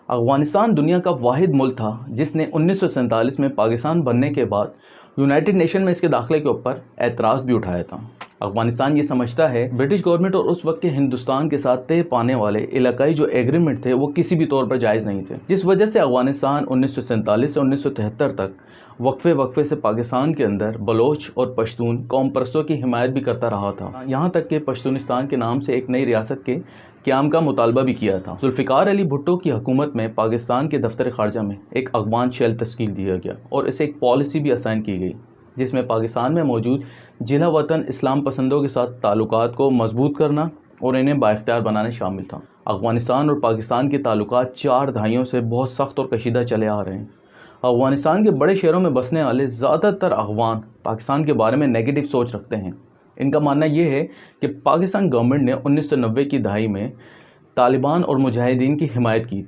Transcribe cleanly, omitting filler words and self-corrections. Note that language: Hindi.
अफ़गानिस्तान दुनिया का वाहिद मुल्क था जिसने 1947 में पाकिस्तान बनने के बाद यूनाइटेड नेशन में इसके दाखिले के ऊपर एतराज़ भी उठाया था। अफ़गानिस्तान ये समझता है ब्रिटिश गवर्नमेंट और उस वक्त के हिंदुस्तान के साथ तय पाने वाले इलाकाई जो एग्रीमेंट थे वो किसी भी तौर पर जायज़ नहीं थे, जिस वजह से अफ़गानिस्तान 1947 से 1973 तक वक्फे से पाकिस्तान के अंदर बलोच और पश्तून कौम परस्तों की हिमायत भी करता रहा था। यहाँ तक कि पश्तूनिस्तान के नाम से एक नई रियासत के क़याम का मुतालबा भी किया था। जुल्फ़िकार अली भुट्टो की हुकूमत में पाकिस्तान के दफ्तर ख़ारजा में एक अफ़गान शेल तश्कील दिया गया और इसे एक पॉलिसी भी असाइन की गई, जिसमें पाकिस्तान में मौजूद जिला वतन इस्लाम पसंदों के साथ ताल्लुकात को मजबूत करना और इन्हें बाइख्तियार बनाना शामिल था। अफ़गानिस्तान और पाकिस्तान के ताल्लुकात 4 दहाइयों से बहुत सख्त और कशीदा चले आ रहे हैं। अफ़गानिस्तान के बड़े शहरों में बसने वाले ज़्यादातर अफ़गान पाकिस्तान के बारे में नेगेटिव सोच रखते हैं। इनका मानना ये है कि पाकिस्तान गवर्नमेंट ने 1990 की दहाई में तालिबान और मुजाहिदीन की हिमायत की थी।